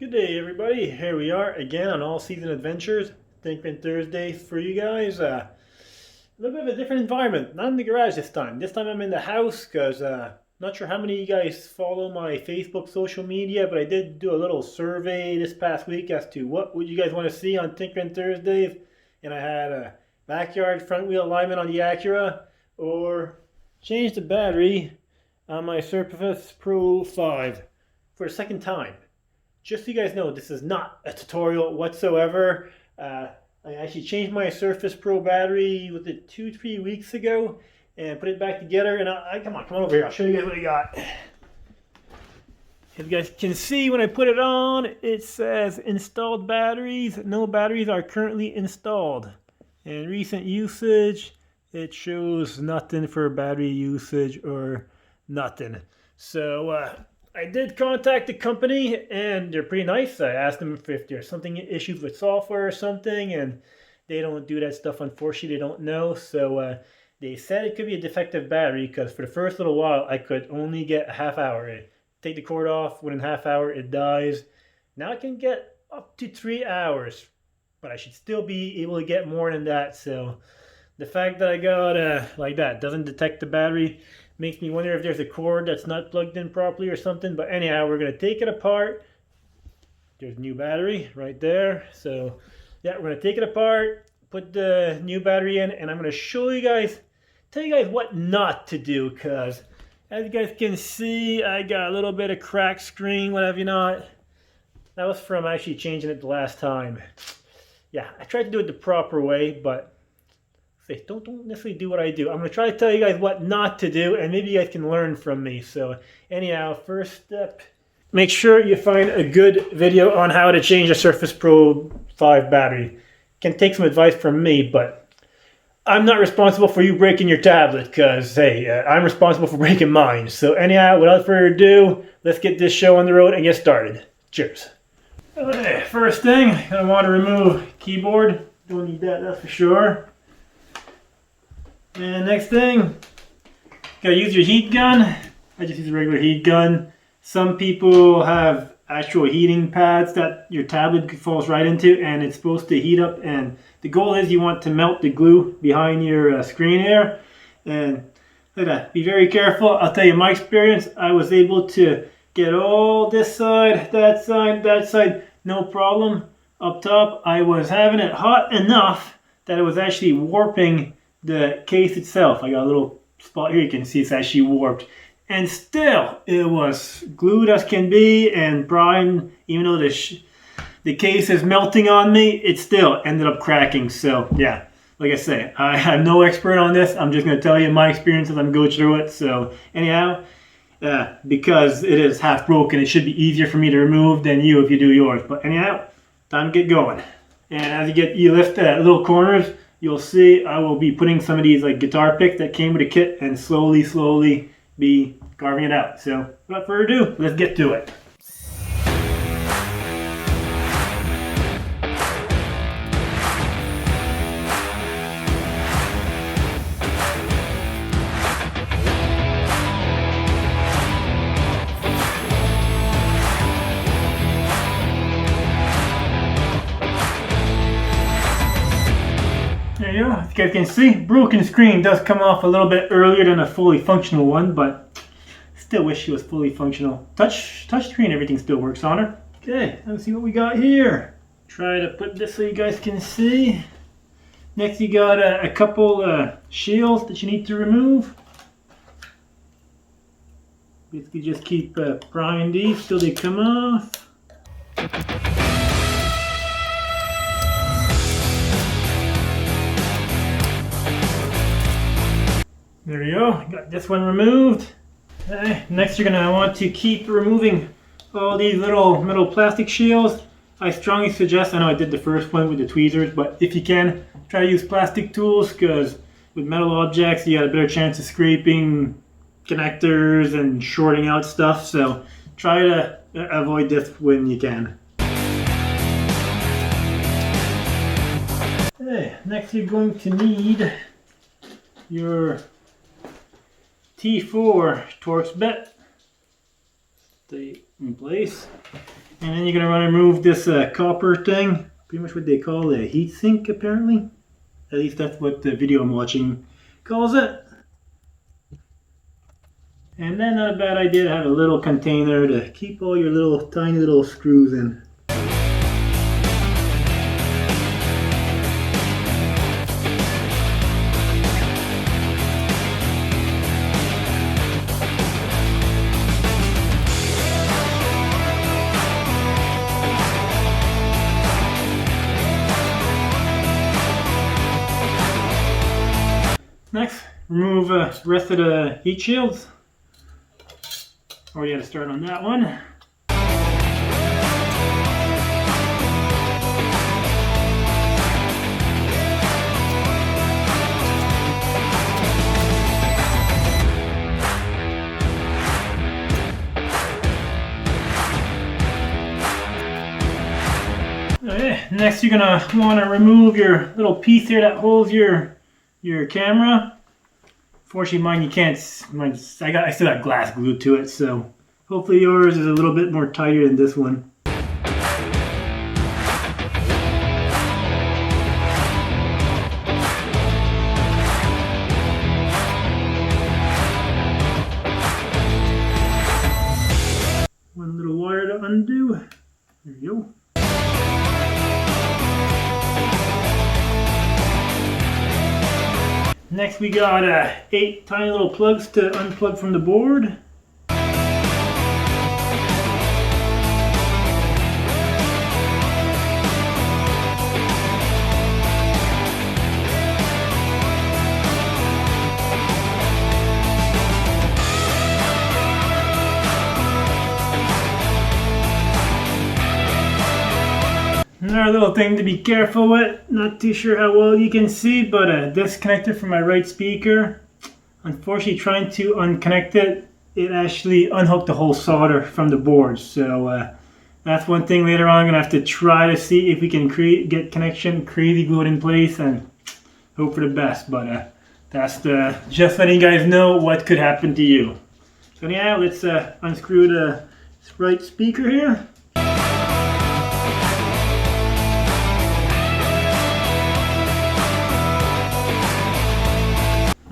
Good day, everybody. Here we are again on All Season Adventures. Thinking Thursday for you guys. A little bit of a different environment. Not in the garage this time. This time I'm in the house because not sure how many of you guys follow my Facebook social media, but I did do a little survey this past week as to what would you guys want to see on Tinkering Thursdays. And I had a backyard front wheel alignment on the Acura or change the battery on my Surface Pro 5 for a second time. Just so you guys know, this is not a tutorial whatsoever. I actually changed my Surface Pro battery, was it 2-3 weeks ago, and put it back together. And come on over here. I'll show you guys what I got. As you guys can see, when I put it on, it says installed batteries. No batteries are currently installed. And recent usage, it shows nothing for battery usage or nothing. So I did contact the company and they're pretty nice. I asked them if there's something issues with software or something, and they don't do that stuff. Unfortunately, they don't know. So they said it could be a defective battery because for the first little while I could only get a half hour. Take the cord off, within a half hour it dies. Now I can get up to 3 hours, but I should still be able to get more than that. So the fact that I got like that doesn't detect the battery makes me wonder if there's a cord that's not plugged in properly or something. But anyhow, we're going to take it apart. There's a new battery right there. So yeah, we're going to take it apart, put the new battery in, and I'm going to show you guys, tell you guys what not to do, because as you guys can see, I got a little bit of cracked screen, whatever you not. That was from actually changing it the last time. Yeah, I tried to do it the proper way, but don't necessarily do what I do. I'm going to try to tell you guys what not to do, and maybe you guys can learn from me. So anyhow, first step, make sure you find a good video on how to change a Surface Pro 5 battery. Can take some advice from me, but I'm not responsible for you breaking your tablet, because hey, I'm responsible for breaking mine. So anyhow, without further ado, let's get this show on the road and get started. Cheers. Okay, first thing, I want to remove keyboard. Don't need that, that's for sure. And next thing, gotta use your heat gun. I just use a regular heat gun. Some people have actual heating pads that your tablet falls right into, and it's supposed to heat up. And the goal is you want to melt the glue behind your screen here. And look at that. Be very careful. I'll tell you my experience. I was able to get all this side, that side, no problem. Up top, I was having it hot enough that it was actually warping the case itself. I got a little spot here, you can see it's actually warped, and still it was glued as can be and primed. Even though the case is melting on me, it still ended up cracking. So yeah, like I say, I'm no expert on this. I'm just going to tell you my experience as I'm going through it. So anyhow, because it is half broken, it should be easier for me to remove than you if you do yours. But anyhow, time to get going. And as you lift the little corners, you'll see I will be putting some of these like guitar picks that came with the kit and slowly be carving it out. So without further ado, let's get to it. There you go. As you guys can see, broken screen does come off a little bit earlier than a fully functional one, but still wish she was fully functional. Touch screen, everything still works on her. Okay, let's see what we got here. Try to put this so you guys can see. Next, you got a couple shields that you need to remove. Basically, just keep prying these till they come off. There you go, got this one removed. Okay, next you're going to want to keep removing all these little metal plastic shields. I strongly suggest, I know I did the first one with the tweezers, but if you can, try to use plastic tools, because with metal objects you got a better chance of scraping connectors and shorting out stuff. So try to avoid this when you can. Okay, next you're going to need your T4 Torx bit. Stay in place. And then you're going to want to remove this copper thing, pretty much what they call a heat sink apparently. At least that's what the video I'm watching calls it. And then not a bad idea to have a little container to keep all your little tiny little screws in. Next, remove the rest of the heat shields. Already had to start on that one. Okay, next you're gonna want to remove your little piece here that holds your camera. Fortunately, mine you can't. I still got glass glued to it, so hopefully yours is a little bit more tighter than this one. One little wire to undo. There you go. Next we got 8 tiny little plugs to unplug from the board. Another little thing to be careful with, not too sure how well you can see, but this connector for my right speaker, unfortunately trying to unconnect it, it actually unhooked the whole solder from the board. So that's one thing later on I'm going to have to try to see if we can get connection crazy glued in place and hope for the best. But that's just letting you guys know what could happen to you. So anyhow, let's unscrew the right speaker here.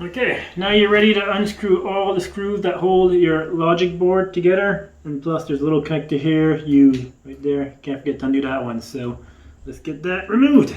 Okay, now you're ready to unscrew all the screws that hold your logic board together, and plus there's a little connector here, right there, can't forget to undo that one, so let's get that removed.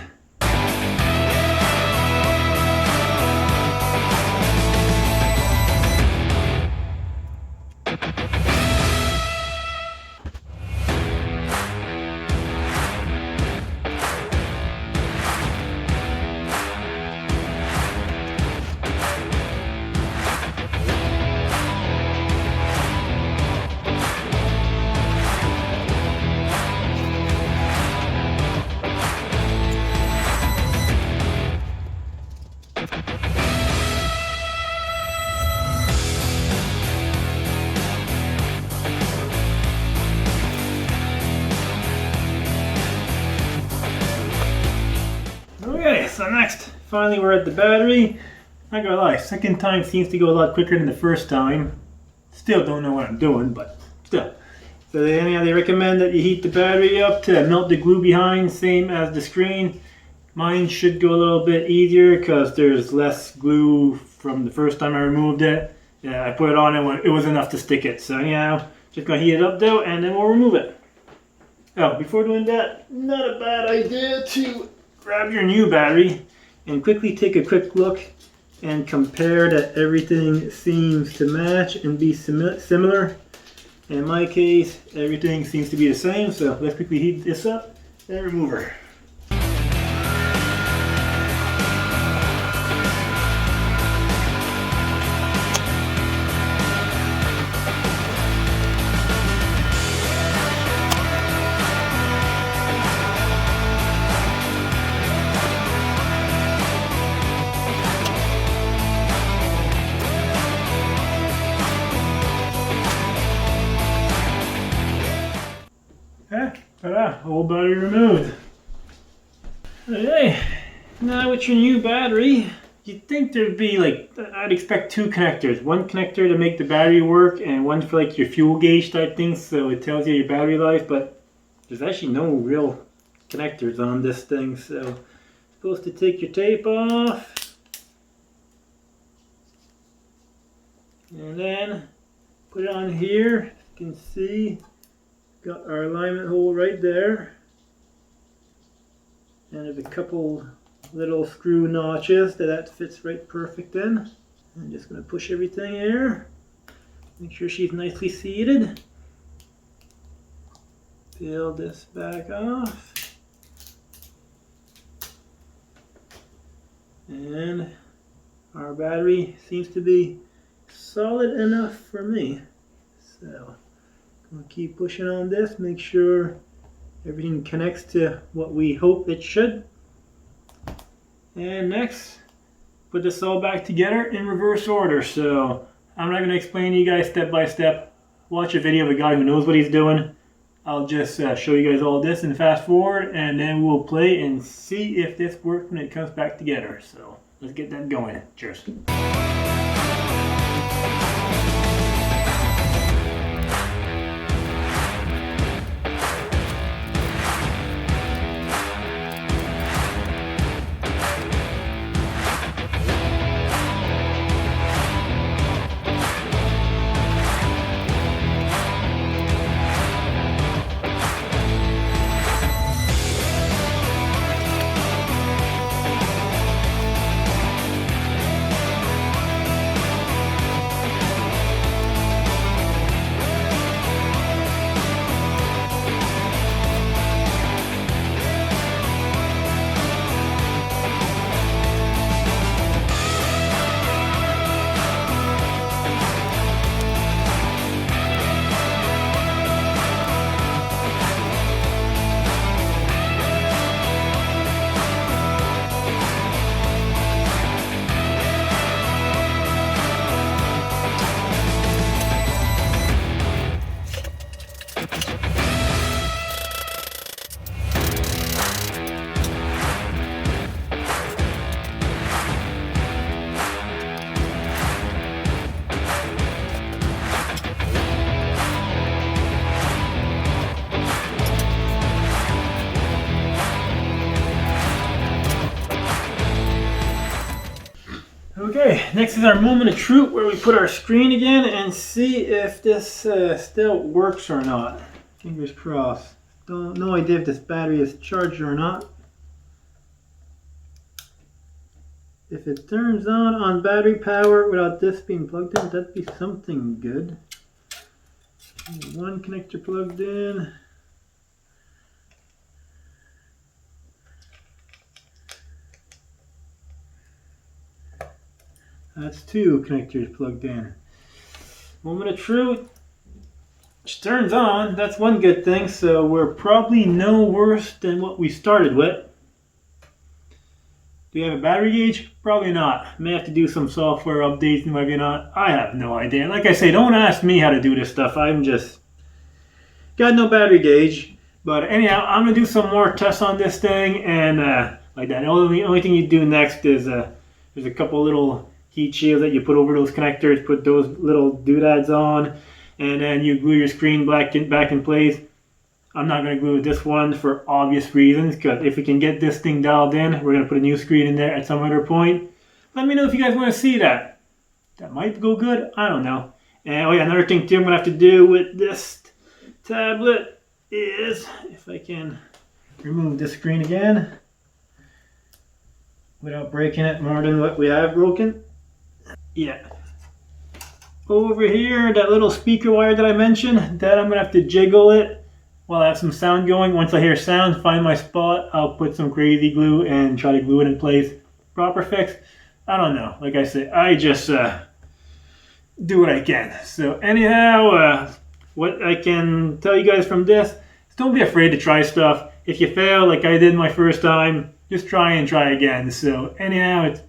Okay, so next, finally we're at the battery. Not gonna lie, second time seems to go a lot quicker than the first time. Still don't know what I'm doing, but still. So anyhow, they recommend that you heat the battery up to melt the glue behind, same as the screen. Mine should go a little bit easier because there's less glue from the first time I removed it. Yeah, I put it on and it was enough to stick it. So anyhow, just gonna heat it up though and then we'll remove it. Oh, before doing that, not a bad idea to grab your new battery and quickly take a quick look and compare that everything seems to match and be similar. In my case, everything seems to be the same, so let's quickly heat this up and remove her. Ta-da, whole battery removed. Okay, now with your new battery, you'd think there'd be I'd expect 2 connectors. One connector to make the battery work and one for like your fuel gauge type thing, so it tells you your battery life, but there's actually no real connectors on this thing, so supposed to take your tape off and then put it on here. You can see got our alignment hole right there, and there's a couple little screw notches that fits right perfect in. I'm just going to push everything here, make sure she's nicely seated. Peel this back off, and our battery seems to be solid enough for me. So I'm going to keep pushing on this, make sure everything connects to what we hope it should. And next, put this all back together in reverse order. So I'm not going to explain to you guys step by step. Watch a video of a guy who knows what he's doing. I'll just show you guys all this and fast forward, and then we'll play and see if this works when it comes back together. So let's get that going. Cheers. Okay, next is our moment of truth where we put our screen again and see if this still works or not. Fingers crossed. No idea if this battery is charged or not. If it turns on battery power without this being plugged in, that'd be something good. One connector plugged in. That's two connectors plugged in. Moment of truth. Which turns on. That's one good thing. So we're probably no worse than what we started with. Do you have a battery gauge? Probably not. May have to do some software updates and maybe not. I have no idea. Like I say, don't ask me how to do this stuff. I'm just got no battery gauge. But anyhow, I'm gonna do some more tests on this thing and like that. The only thing you do next is there's a couple little heat shields that you put over those connectors. Put those little doodads on, and then you glue your screen back in place. I'm not going to glue this one for obvious reasons, because if we can get this thing dialed in, we're going to put a new screen in there at some other point. Let me know if you guys want to see that. That might go good. I don't know. And oh yeah, another thing too I'm going to have to do with this tablet is, if I can remove this screen again without breaking it more than what we have broken. Yeah. Over here, that little speaker wire that I mentioned, that I'm going to have to jiggle it while I have some sound going. Once I hear sound, find my spot, I'll put some crazy glue and try to glue it in place. Proper fix? I don't know. Like I said, I just do what I can. So anyhow, what I can tell you guys from this is don't be afraid to try stuff. If you fail like I did my first time, just try and try again. So anyhow, it's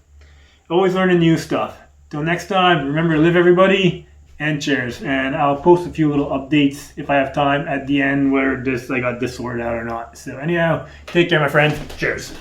always learning new stuff. Till next time, remember to live everybody, and cheers. And I'll post a few little updates if I have time at the end where I got this sorted out or not. So anyhow, take care my friend. Cheers.